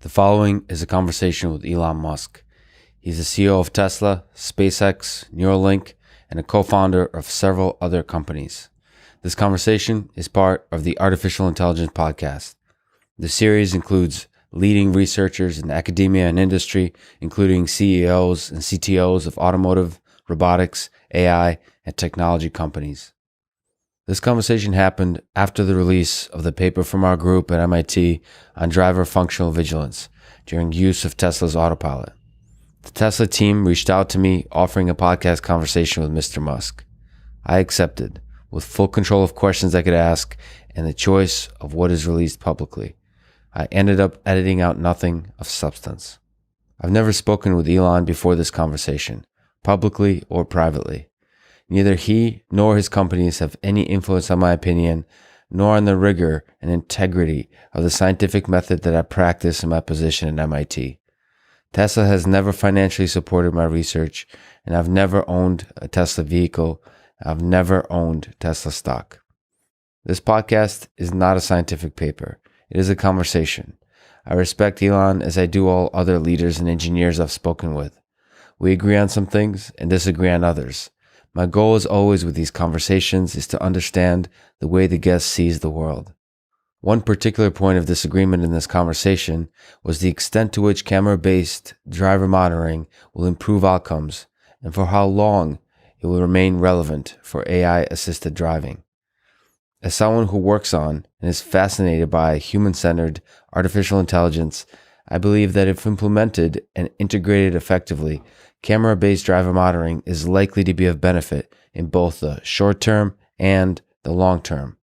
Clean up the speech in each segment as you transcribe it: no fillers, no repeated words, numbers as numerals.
The following is a conversation with Elon Musk. He's the CEO of Tesla, SpaceX, Neuralink, and a co-founder of several other companies. This conversation is part of the Artificial Intelligence Podcast. The series includes leading researchers in academia and industry, including CEOs and CTOs of automotive, robotics, AI, and technology companies. This conversation happened after the release of the paper from our group at MIT on driver functional vigilance during use of Tesla's Autopilot. The Tesla team reached out to me offering a podcast conversation with Mr. Musk. I accepted, with full control of questions I could ask and the choice of what is released publicly. I ended up editing out nothing of substance. I've never spoken with Elon before this conversation, publicly or privately. Neither he nor his companies have any influence on my opinion, nor on the rigor and integrity of the scientific method that I practice in my position at MIT. Tesla has never financially supported my research, and I've never owned a Tesla vehicle. I've never owned Tesla stock. This podcast is not a scientific paper. It is a conversation. I respect Elon as I do all other leaders and engineers I've spoken with. We agree on some things and disagree on others. My goal as always with these conversations is to understand the way the guest sees the world. One particular point of disagreement in this conversation was the extent to which camera-based driver monitoring will improve outcomes and for how long it will remain relevant for AI-assisted driving. As someone who works on and is fascinated by human-centered artificial intelligence, I believe that if implemented and integrated effectively, camera-based driver monitoring is likely to be of benefit in both the short term and the long term.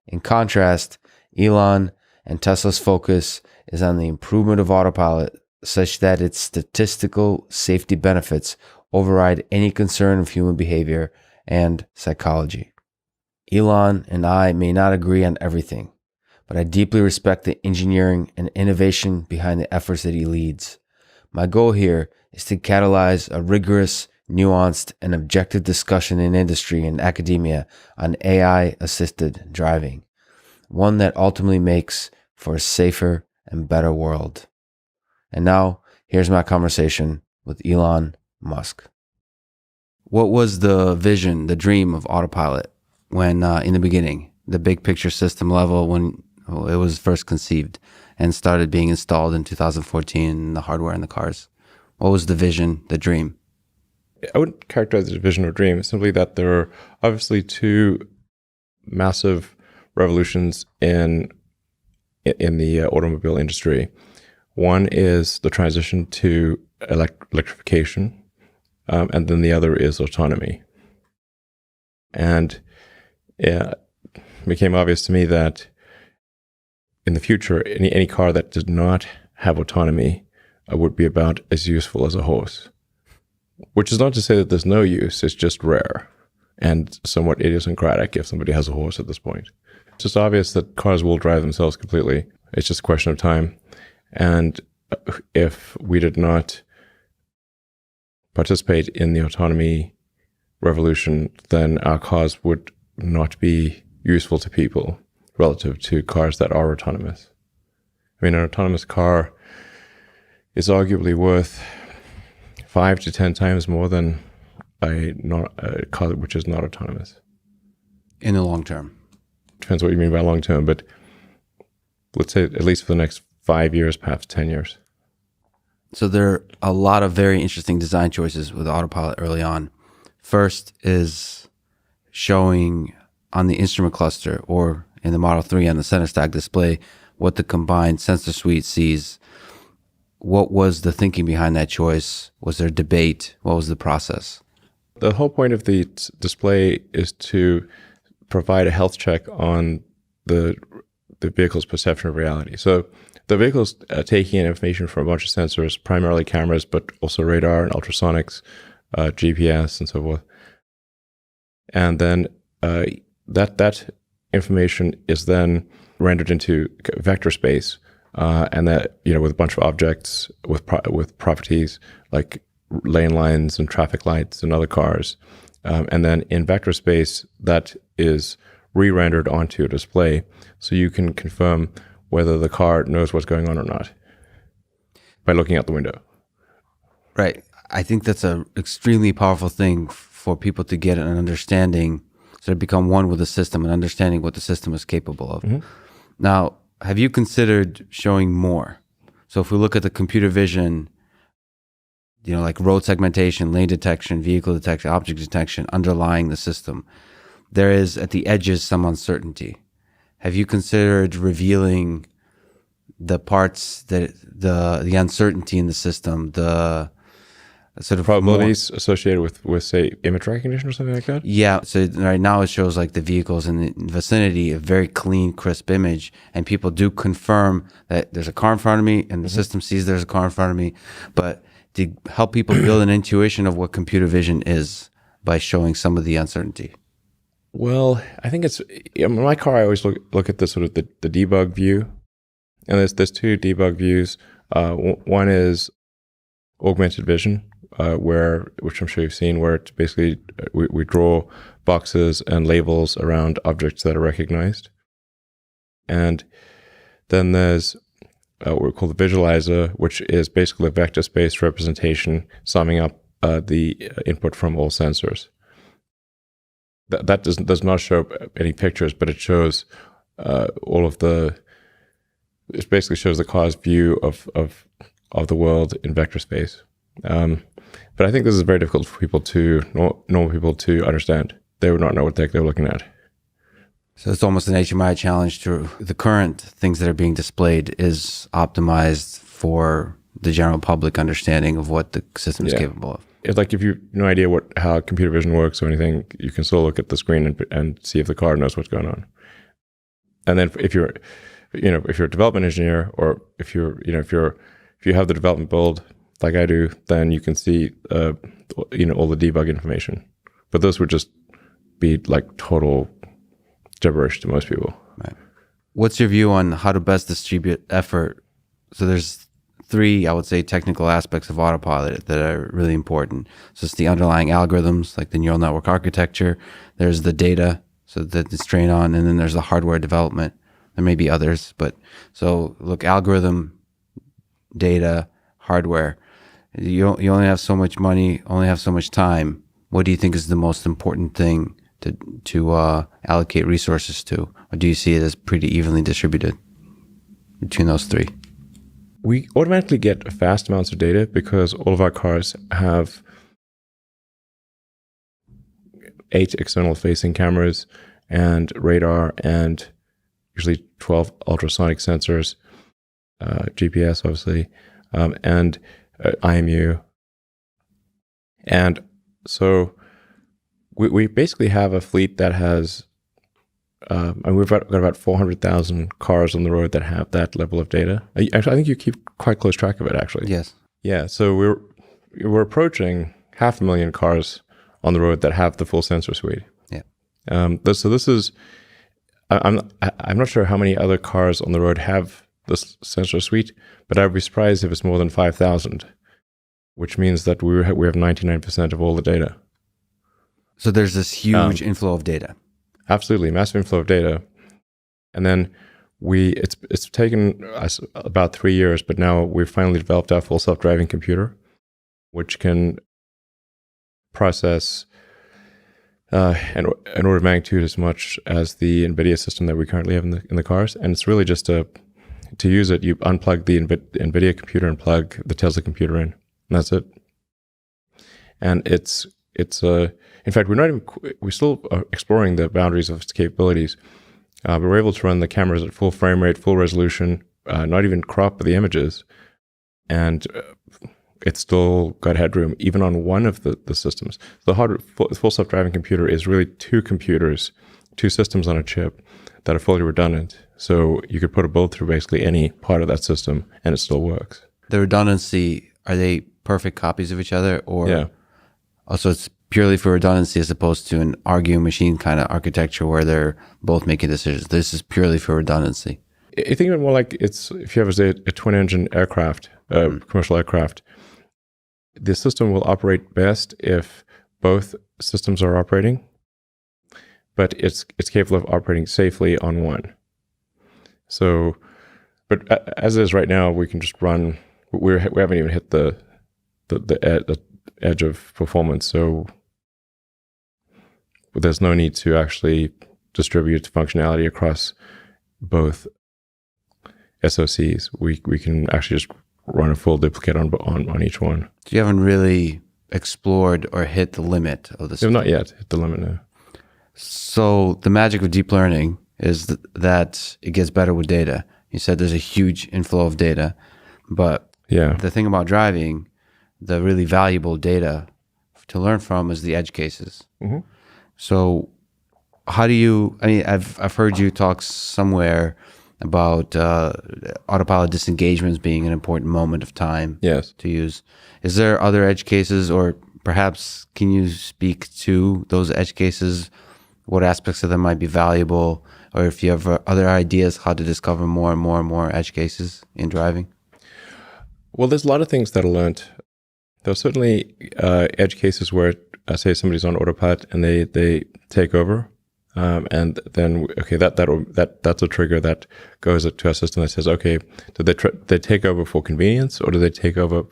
In contrast, Elon and Tesla's focus is on the improvement of Autopilot such that its statistical safety benefits override any concern of human behavior and psychology. Elon and I may not agree on everything, but I deeply respect the engineering and innovation behind the efforts that he leads. My goal here is to catalyze a rigorous, nuanced, and objective discussion in industry and academia on AI-assisted driving, one that ultimately makes for a safer and better world. And now, here's my conversation with Elon Musk. What was the vision, the dream of Autopilot when, in the beginning, the big picture system level, when it was first conceived and started being installed in 2014, the hardware in the cars? What was the vision, the dream? I wouldn't characterize it as a vision or dream. It's simply that there are obviously two massive revolutions in the automobile industry. One is the transition to electrification, and then the other is autonomy. And it became obvious to me that in the future, any car that did not have autonomy would be about as useful as a horse. Which is not to say that there's no use, it's just rare and somewhat idiosyncratic if somebody has a horse at this point. It's just obvious that cars will drive themselves completely. It's just a question of time. And if we did not participate in the autonomy revolution, then our cars would not be useful to people relative to cars that are autonomous. I mean, an autonomous car is arguably worth 5 to 10 times more than a car which is not autonomous. In the long term. Depends what you mean by long term, but let's say at least for the next 5 years, perhaps 10 years. So there are a lot of very interesting design choices with Autopilot early on. First is showing on the instrument cluster or in the Model 3 on the center stack display what the combined sensor suite sees. What was the thinking behind that choice? Was there debate? What was the process? The whole point of the display is to provide a health check on the vehicle's perception of reality. So the vehicle's taking in information from a bunch of sensors, primarily cameras, but also radar and ultrasonics, GPS, and so forth. And then that information is then rendered into vector space, and that, with a bunch of objects with properties like lane lines and traffic lights and other cars, and then in vector space that is re-rendered onto a display, so you can confirm whether the car knows what's going on or not. by looking out the window. Right. I think that's a extremely powerful thing for people to get an understanding, so to become one with the system and understanding what the system is capable of. Now, have you considered showing more? So if we look at the computer vision, like road segmentation, lane detection, vehicle detection, object detection underlying the system, there is at the edges some uncertainty. Have you considered revealing the parts that the uncertainty in the system, the sort of probabilities associated with say image recognition or something like that? Yeah. So right now it shows like the vehicles in the vicinity, a very clean, crisp image, and people do confirm that there's a car in front of me, and the system sees there's a car in front of me. But to help people build an intuition of what computer vision is by showing some of the uncertainty. Well, I think it's in my car. I always look at the sort of the debug view, and there's two debug views. One is augmented vision, which I'm sure you've seen, where it's basically we draw boxes and labels around objects that are recognized, and then there's what we call the visualizer, which is basically a vector space representation summing up the input from all sensors. That does not show any pictures, but it shows all of the. It basically shows the car's view of the world in vector space. But I think this is very difficult for normal people to understand. They would not know what the heck they're looking at. So it's almost an HMI challenge to the current things that are being displayed is optimized for the general public understanding of what the system is capable of. It's like if you have no idea how computer vision works or anything, you can still look at the screen and see if the car knows what's going on. And then if you're a development engineer, or if you have the development build like I do, then you can see all the debug information. But those would just be like total gibberish to most people. Right. What's your view on how to best distribute effort? So there's three, I would say, technical aspects of Autopilot that are really important. So it's the underlying algorithms, like the neural network architecture. There's the data, so that it's trained on, and then there's the hardware development. There may be others, but so look, algorithm, data, hardware. You only have so much money, only have so much time. What do you think is the most important thing to allocate resources to? Or do you see it as pretty evenly distributed between those three? We automatically get vast amounts of data because all of our cars have 8 external facing cameras and radar and usually 12 ultrasonic sensors, GPS obviously, and IMU. And so we basically have a fleet that has, and we've got about 400,000 cars on the road that have that level of data. Actually, I think you keep quite close track of it, actually. Yes. Yeah, so we're approaching 500,000 cars on the road that have the full sensor suite. Yeah. So this is, I'm not sure how many other cars on the road have this sensor suite, but I'd be surprised if it's more than 5,000, which means that we have 99% of all the data. So there's this huge inflow of data. Absolutely, massive inflow of data. And then it's taken us about 3 years, but now we've finally developed our full self-driving computer, which can process an order of magnitude as much as the NVIDIA system that we currently have in the cars. And it's really just to use it, you unplug the NVIDIA computer and plug the Tesla computer in, and that's it. And it's in fact, we're still exploring the boundaries of its capabilities. But we're able to run the cameras at full frame rate, full resolution, not even crop the images, and it's still got headroom even on one of the systems. The full self-driving computer is really two systems on a chip that are fully redundant. So you could put a build through basically any part of that system, and it still works. The redundancy, are they perfect copies of each other, or yeah? Also, it's purely for redundancy as opposed to an arguing machine kind of architecture where they're both making decisions. This is purely for redundancy. I think of it more like it's if you have a twin-engine aircraft, commercial aircraft, the system will operate best if both systems are operating, but it's capable of operating safely on one. So, but as is right now, we can just run we haven't even hit the edge of performance. So there's no need to actually distribute functionality across both SoCs. We can actually just run a full duplicate on each one. So you haven't really explored or hit the limit of this? We have not yet hit the limit, no. So the magic of deep learning is that it gets better with data. You said there's a huge inflow of data, but the thing about driving, the really valuable data to learn from is the edge cases. Mm-hmm. So how do you, I mean, I've heard you talk somewhere about autopilot disengagements being an important moment of time to use. Is there other edge cases, or perhaps can you speak to those edge cases, what aspects of them might be valuable, or if you have other ideas how to discover more and more and more edge cases in driving? Well, there's a lot of things that are learned. There are certainly edge cases where, say, somebody's on autopilot and they take over. And then, that's a trigger that goes to our system that says, okay, did they take over for convenience, or did they take over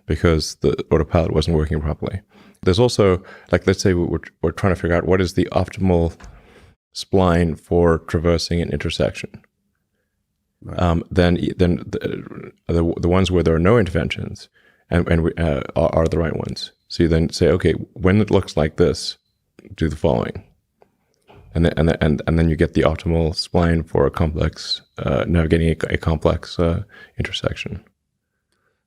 because the autopilot wasn't working properly? There's also, like, let's say we're trying to figure out what is the optimal spline for traversing an intersection. Right. Then the ones where there are no interventions are the right ones. So you then say, okay, when it looks like this, do the following. And then you get the optimal spline for a complex, navigating a complex intersection.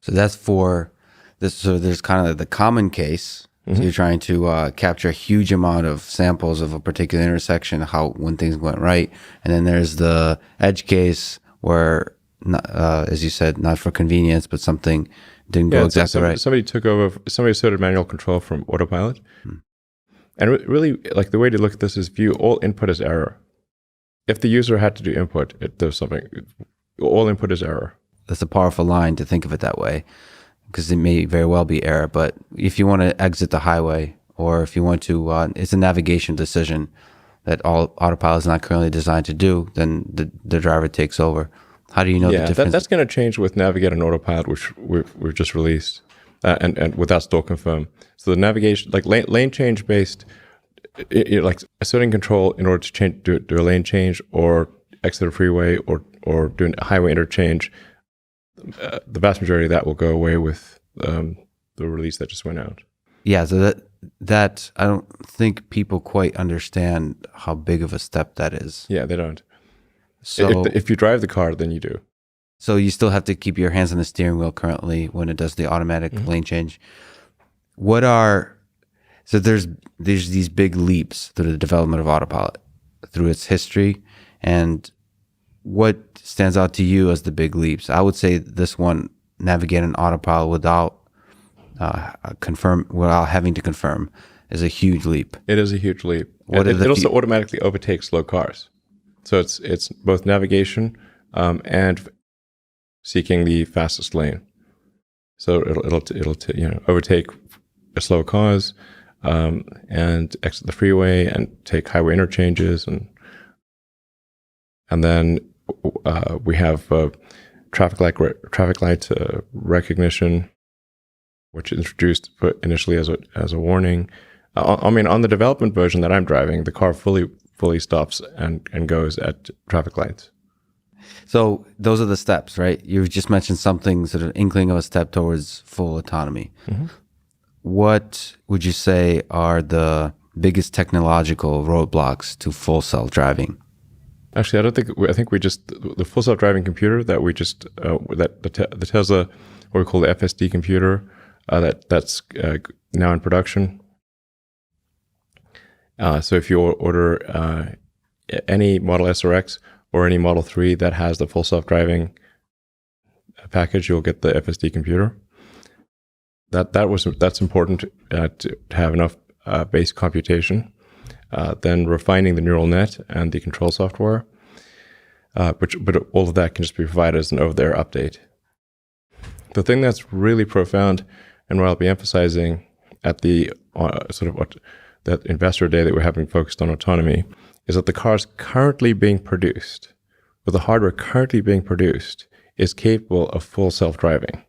So that's for this. So there's kind of the common case. Mm-hmm. So you're trying to capture a huge amount of samples of a particular intersection, when things went right. And then there's the edge case where, as you said, not for convenience, but something didn't go exactly right. Somebody took over. Somebody started manual control from autopilot. And really, like, the way to look at this is view all input as error. If the user had to do input, there's something. All input is error. That's a powerful line to think of it that way, because it may very well be error. But if you want to exit the highway, or if you want to, it's a navigation decision that autopilot is not currently designed to do, then the driver takes over. How do you know the difference? That's going to change with Navigate and Autopilot, which we've just released, and with that still confirmed. So the navigation, like lane change based, like asserting control in order to do a lane change, or exit a freeway, or do a highway interchange, the vast majority of that will go away with the release that just went out. Yeah, so that I don't think people quite understand how big of a step that is. Yeah, they don't. So if you drive the car, then you do. So you still have to keep your hands on the steering wheel currently when it does the automatic lane change. So there's these big leaps through the development of autopilot, through its history, and what stands out to you as the big leaps? I would say this one, Navigate an Autopilot without having to confirm, is a huge leap. It is a huge leap. It also automatically overtakes slow cars. So it's both navigation and seeking the fastest lane. So it'll overtake slow cars and exit the freeway and take highway interchanges, and then we have traffic light recognition, which is introduced initially as a warning. On the development version that I'm driving, the car fully stops and goes at traffic lights. So those are the steps, right? You've just mentioned something, sort of inkling of a step towards full autonomy. Mm-hmm. What would you say are the biggest technological roadblocks to full self-driving? Actually, I think we just, the full self-driving computer that we just, the Tesla, what we call the FSD computer, that's now in production. So if you order any Model S or X or any Model 3 that has the full self-driving package, you'll get the FSD computer. That's important to have enough base computation. Then refining the neural net and the control software, but all of that can just be provided as an over-the-air update. The thing that's really profound, and what I'll be emphasizing at the that investor day that we're having focused on autonomy, is that the cars currently being produced, with the hardware currently being produced, is capable of full self-driving.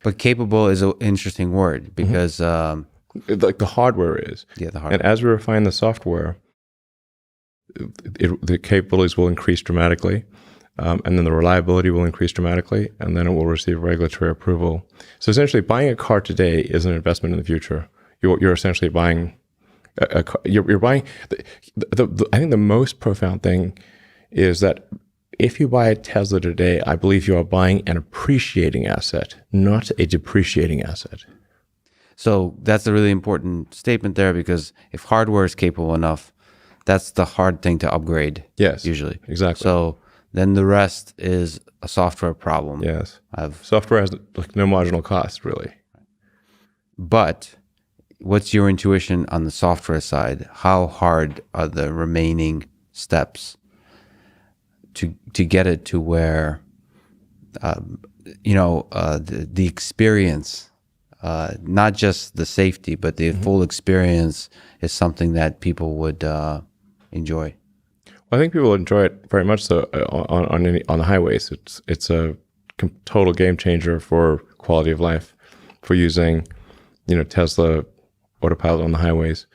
But capable is an interesting word because Like the hardware is. yeah, the hardware. And as we refine the software, the capabilities will increase dramatically, and then the reliability will increase dramatically, and then it will receive regulatory approval. So essentially, buying a car today is an investment in the future. You're essentially buying a car. You're buying. I think the most profound thing is that if you buy a Tesla today, I believe you are buying an appreciating asset, not a depreciating asset. So that's a really important statement there, because if hardware is capable enough, that's the hard thing to upgrade. Yes, usually. exactly. So then the rest is a software problem. Yes, software has like no marginal cost really. But what's your intuition on the software side? How hard are the remaining steps to get it to where the experience, not just the safety, but the full experience is something that people would enjoy? Well, I think people enjoy it very much so on the highways. It's a total game changer for quality of life, for using Tesla Autopilot on the highways.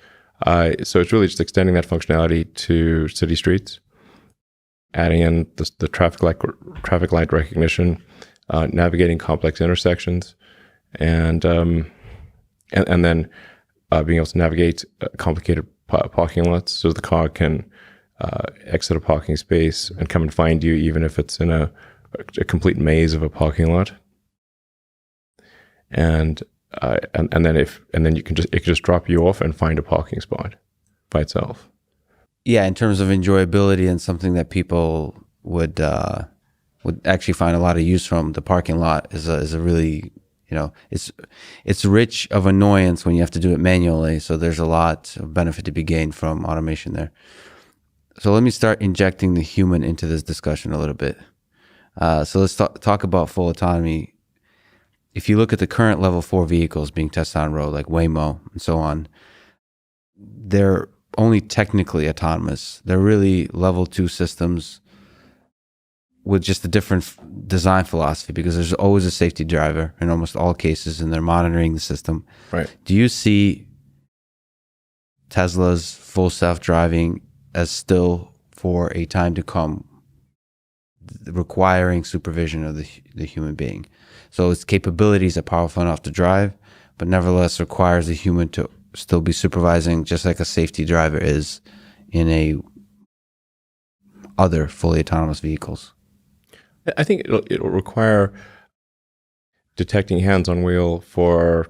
So it's really just extending that functionality to city streets, adding in the traffic light recognition, navigating complex intersections, and then being able to navigate complicated parking lots, so the car can exit a parking space and come and find you, even if it's in a complete maze of a parking lot. And then it can just drop you off and find a parking spot by itself. Yeah, in terms of enjoyability and something that people would actually find a lot of use from, the parking lot is a really, it's rich of annoyance when you have to do it manually. So there's a lot of benefit to be gained from automation there. So let me start injecting the human into this discussion a little bit. So let's talk about full autonomy. If you look at the current level 4 vehicles being tested on road, like Waymo and so on, they're only technically autonomous. They're really level 2 systems with just a different design philosophy, because there's always a safety driver in almost all cases, and they're monitoring the system. Right. Do you see Tesla's full self-driving as still, for a time to come, requiring supervision of the human being? So its capabilities are powerful enough to drive, but nevertheless requires the human to still be supervising, just like a safety driver is in other fully autonomous vehicles. I think it'll require detecting hands on wheel for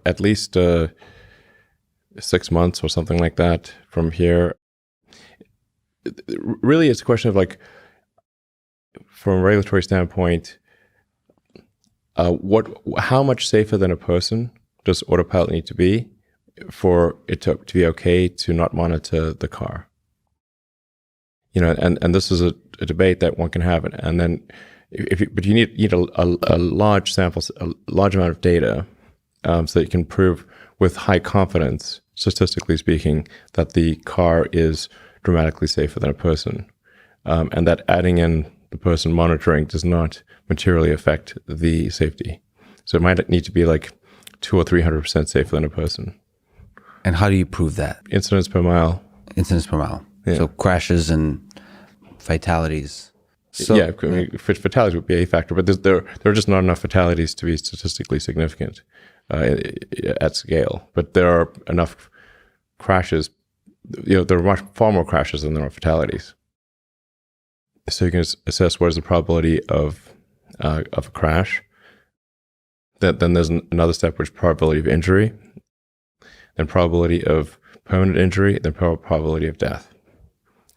at least 6 months or something like that from here. Really, it's a question of, like, from a regulatory standpoint, how much safer than a person does Autopilot need to be for it to be okay to not monitor the car? And this is a debate that one can have, and then but you need a large sample, a large amount of data, so that you can prove with high confidence, statistically speaking, that the car is dramatically safer than a person, and that adding in the person monitoring does not materially affect the safety. So it might need to be like 200 or 300% safer than a person. And how do you prove that? Incidents per mile. Incidents per mile. Yeah. So crashes and fatalities. So, yeah, I mean, fatalities would be a factor, but there are just not enough fatalities to be statistically significant at scale. But there are enough crashes. There are far more crashes than there are fatalities. So you can assess what is the probability of a crash. Then there's another step, which is probability of injury, then probability of permanent injury, then probability of death.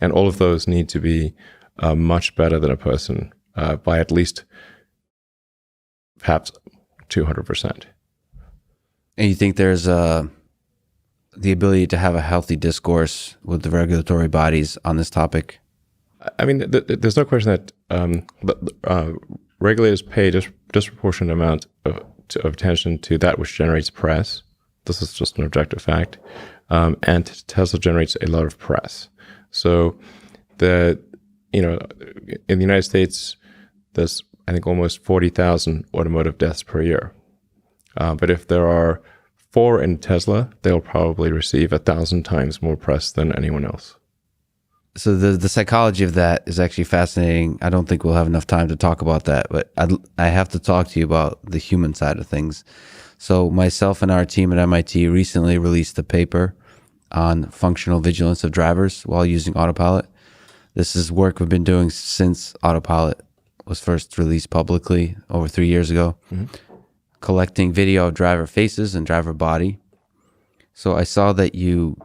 And all of those need to be much better than a person by at least perhaps 200%. And you think there's the ability to have a healthy discourse with the regulatory bodies on this topic? I mean, there's no question that regulators pay disproportionate amount of attention to that which generates press. This is just an objective fact. And Tesla generates a lot of press. So in the United States, there's I think, almost 40,000 automotive deaths per year. But if there are 4 in Tesla, they'll probably receive 1,000 times more press than anyone else. So the psychology of that is actually fascinating. I don't think we'll have enough time to talk about that, but I have to talk to you about the human side of things. So myself and our team at MIT recently released a paper on functional vigilance of drivers while using Autopilot. This is work we've been doing since Autopilot was first released publicly over 3 years ago, collecting video of driver faces and driver body. So I saw that you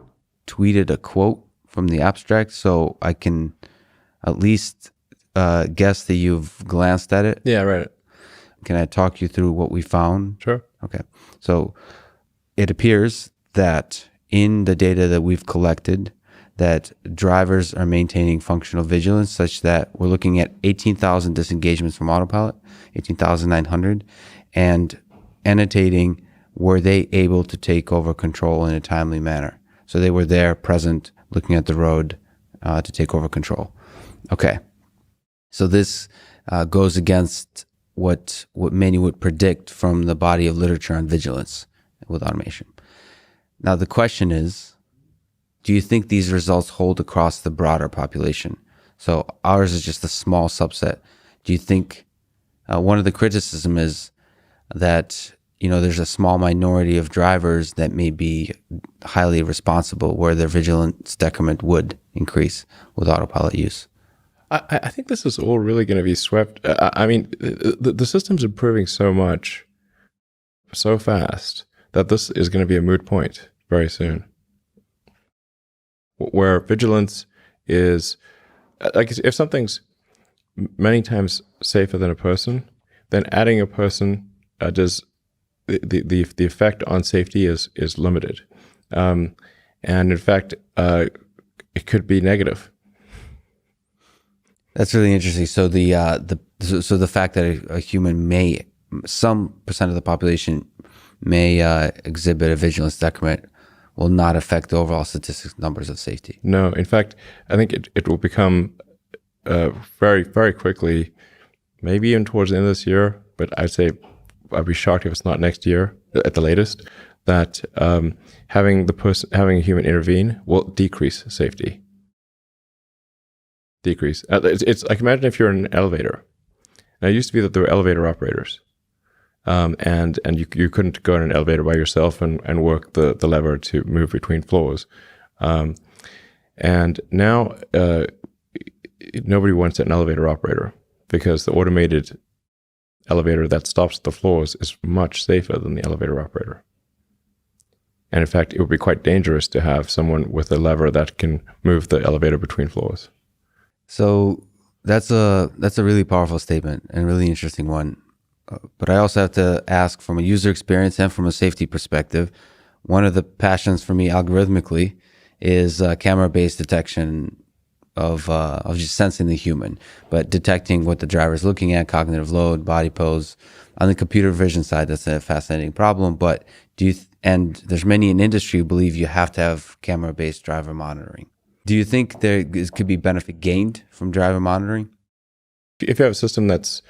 tweeted a quote from the abstract, so I can at least guess that you've glanced at it. Yeah, I read it. Can I talk you through what we found? Sure. Okay. So it appears that in the data that we've collected, that drivers are maintaining functional vigilance such that we're looking at 18,000 disengagements from Autopilot, 18,900, and annotating, were they able to take over control in a timely manner? So they were there, present, looking at the road to take over control. Okay. So this goes against what many would predict from the body of literature on vigilance with automation. Now, the question is, do you think these results hold across the broader population? So ours is just a small subset. Do you think one of the criticism is that, there's a small minority of drivers that may be highly responsible where their vigilance decrement would increase with Autopilot use? I think this is all really going to be swept. I mean, the system's improving so much, so fast, that this is going to be a moot point very soon. Where vigilance is, like, if something's many times safer than a person, then adding a person does the effect on safety is limited, and in fact, it could be negative. That's really interesting. So the fact that a human may, some percent of the population may exhibit a vigilance decrement will not affect the overall statistics numbers of safety. No, in fact, I think it will become very, very quickly, maybe even towards the end of this year, but I'd be shocked if it's not next year at the latest, that having a human intervene will decrease safety. It's like, imagine if you're in an elevator. Now, it used to be that there were elevator operators, and you couldn't go in an elevator by yourself and work the lever to move between floors. And now nobody wants an elevator operator because the automated elevator that stops at the floors is much safer than the elevator operator. And in fact, it would be quite dangerous to have someone with a lever that can move the elevator between floors. So that's a really powerful statement and really interesting one. But I also have to ask, from a user experience and from a safety perspective, one of the passions for me algorithmically is camera-based detection of just sensing the human, but detecting what the driver is looking at, cognitive load, body pose. On the computer vision side, that's a fascinating problem. But and there's many in industry who believe you have to have camera-based driver monitoring. Do you think there could be benefit gained from driver monitoring? If you have a system that's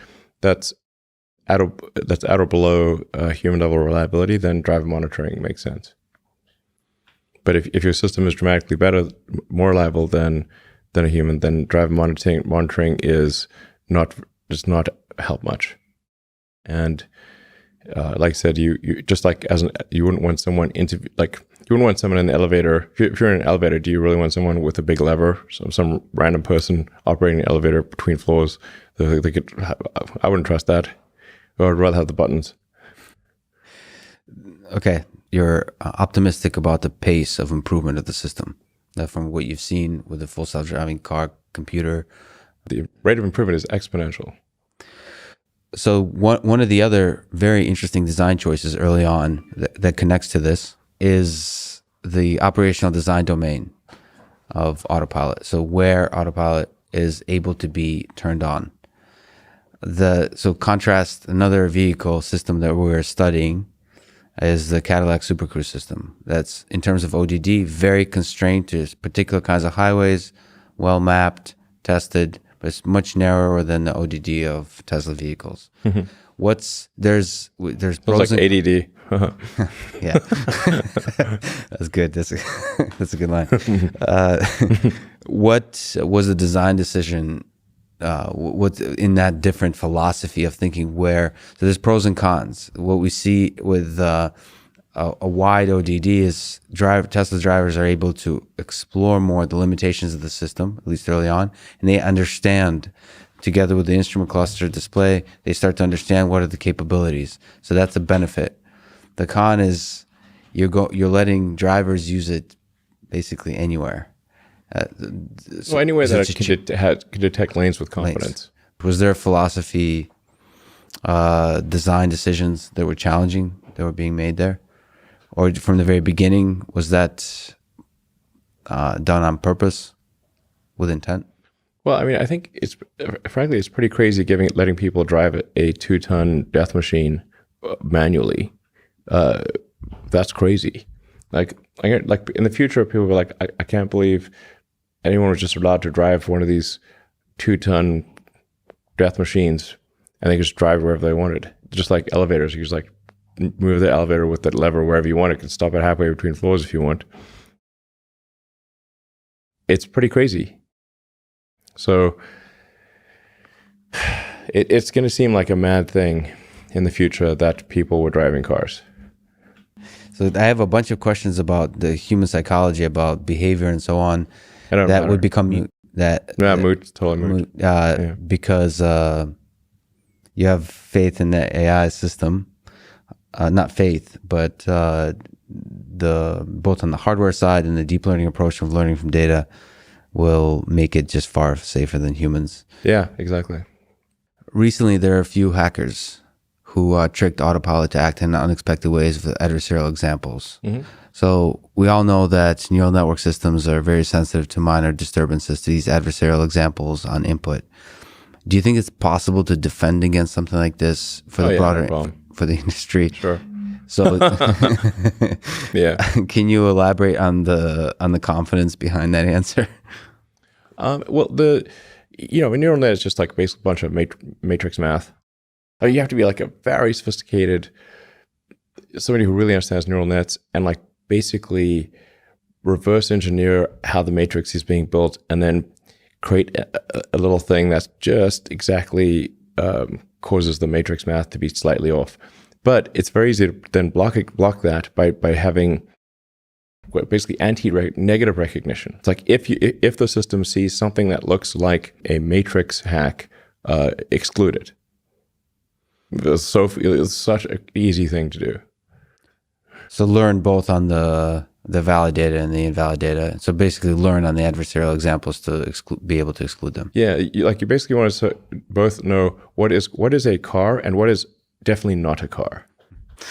at or below human level reliability, then driver monitoring makes sense. But if your system is dramatically better, more reliable than a human, then driver monitoring does not help much. And like I said, you just like you wouldn't want someone you wouldn't want someone in the elevator. If you're in an elevator, do you really want someone with a big lever? Some random person operating the elevator between floors? I wouldn't trust that. I'd rather have the buttons. Okay, you're optimistic about the pace of improvement of the system. From what you've seen with the full self-driving car, computer, the rate of improvement is exponential. So one of the other very interesting design choices early on that connects to this is the operational design domain of Autopilot. So where Autopilot is able to be turned on. So contrast another vehicle system that we're studying is the Cadillac Super Cruise system. That's, in terms of ODD, very constrained to particular kinds of highways, well mapped, tested, but it's much narrower than the ODD of Tesla vehicles. There's It's pros like and ADD. yeah, that's good. That's a good line. What was the design decision? What's in that different philosophy of thinking? So there's pros and cons. What we see with a wide ODD is Tesla drivers are able to explore more the limitations of the system, at least early on, and they understand. Together with the instrument cluster display, they start to understand what are the capabilities. So that's a benefit. The con is you're letting drivers use it basically anywhere. Anywhere that it can detect lanes with confidence. Was there a philosophy, design decisions that were challenging that were being made there? Or from the very beginning, was that done on purpose with intent? Well, I mean, I think frankly, it's pretty crazy letting people drive a 2-ton death machine manually. That's crazy. Like in the future, people will be like, I can't believe anyone was just allowed to drive one of these 2-ton death machines and they could just drive wherever they wanted. Just like elevators, you just like move the elevator with that lever wherever you want. It can stop it halfway between floors if you want. It's pretty crazy. So it's going to seem like a mad thing in the future that people were driving cars. So I have a bunch of questions about the human psychology, about behavior and so on. That would become moot. Moot, totally moot. Because you have faith in the AI system. Not faith, but both on the hardware side and the deep learning approach of learning from data will make it just far safer than humans. Yeah, exactly. Recently, there are a few hackers who tricked Autopilot to act in unexpected ways with adversarial examples. Mm-hmm. So we all know that neural network systems are very sensitive to minor disturbances to these adversarial examples on input. Do you think it's possible to defend against something like this for for the industry? Sure. So, yeah. Can you elaborate on the confidence behind that answer? Well, a neural net is just like basically a bunch of matrix math. You have to be like a very sophisticated, somebody who really understands neural nets and like basically reverse engineer how the matrix is being built and then create a little thing that's just exactly causes the matrix math to be slightly off. But it's very easy to then block that by having basically negative recognition. It's like if the system sees something that looks like a matrix hack, exclude it. It's such an easy thing to do. So learn both on the valid data and the invalid data. So basically learn on the adversarial examples to be able to exclude them. Yeah, you basically want to both know what is a car and what is definitely not a car.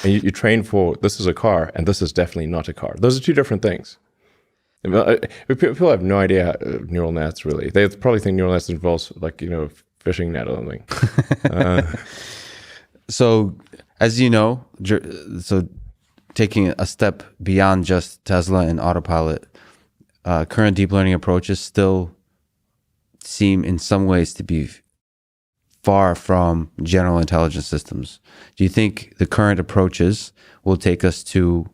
And you train for this is a car and this is definitely not a car. Those are two different things. People have no idea neural nets really. They probably think neural nets involves fishing net or something. So as you know, taking a step beyond just Tesla and Autopilot, current deep learning approaches still seem in some ways to be far from general intelligence systems. Do you think the current approaches will take us to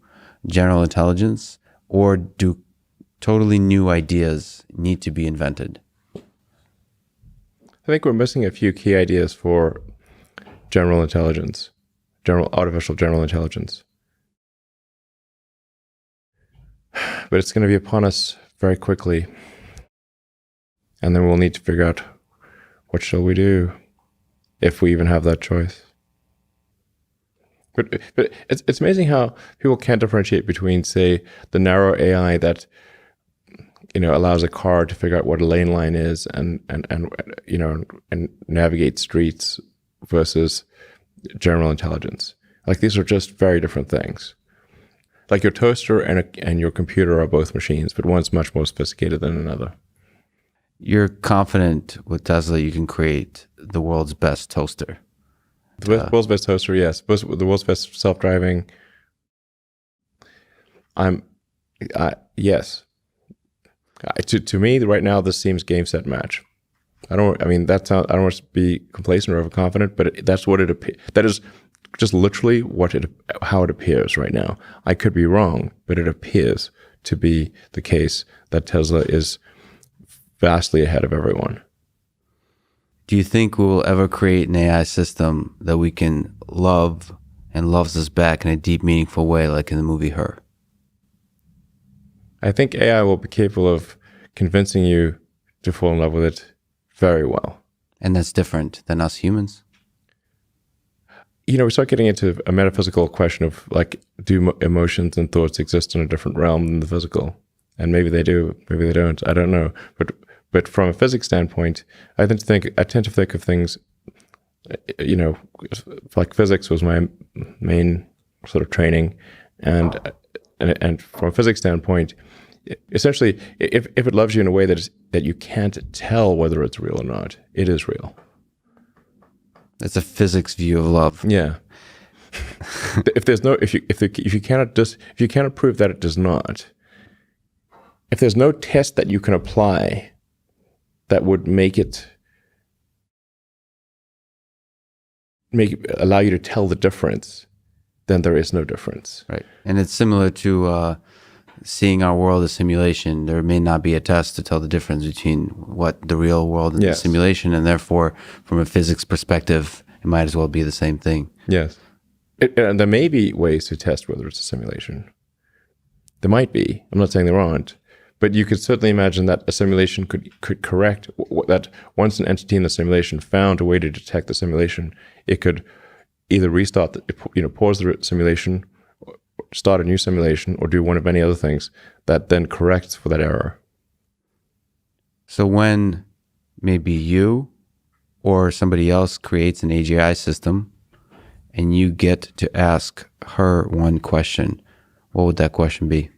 general intelligence, or do totally new ideas need to be invented? I think we're missing a few key ideas for general intelligence, artificial general intelligence. But it's going to be upon us very quickly. And then we'll need to figure out what shall we do if we even have that choice. But it's amazing how people can't differentiate between, say, the narrow AI that allows a car to figure out what a lane line is and navigate streets versus general intelligence. Like these are just very different things. Like your toaster and your computer are both machines, but one's much more sophisticated than another. You're confident with Tesla you can create the world's best toaster? The world's best toaster, yes. The world's best self-driving. Yes. To me, right now, this seems game, set, match. I mean, that sounds, I don't want to be complacent or overconfident, but that's what it appears. That is just literally how it appears right now. I could be wrong, but it appears to be the case that Tesla is vastly ahead of everyone. Do you think we will ever create an AI system that we can love and loves us back in a deep, meaningful way, like in the movie Her? I think AI will be capable of convincing you to fall in love with it very well. And that's different than us humans? You know, we start getting into a metaphysical question of like, do emotions and thoughts exist in a different realm than the physical? And maybe they do, maybe they don't. I don't know. But from a physics standpoint, I tend to think of things, you know, like physics was my main sort of training, and from a physics standpoint, essentially, if it loves you in a way that you can't tell whether it's real or not, it is real. It's a physics view of love. Yeah. If you cannot prove that it does not, if there's no test that you can apply that would allow you to tell the difference, then there is no difference. Right. And it's similar to seeing our world as simulation. There may not be a test to tell the difference between what the real world and the simulation, and therefore, from a physics perspective, it might as well be the same thing. Yes. And there may be ways to test whether it's a simulation. There might be. I'm not saying there aren't. But you could certainly imagine that a simulation could correct that. Once an entity in the simulation found a way to detect the simulation, it could either restart, pause the simulation, start a new simulation, or do one of many other things that then corrects for that error. So when maybe you or somebody else creates an AGI system and you get to ask her one question, what would that question be?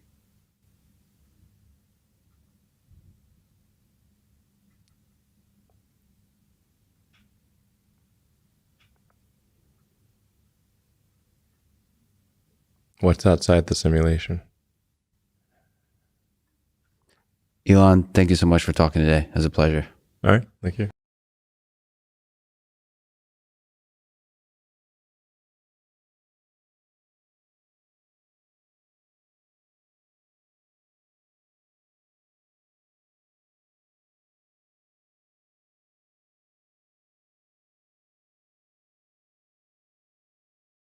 What's outside the simulation? Elon, thank you so much for talking today. It was a pleasure. All right. Thank you.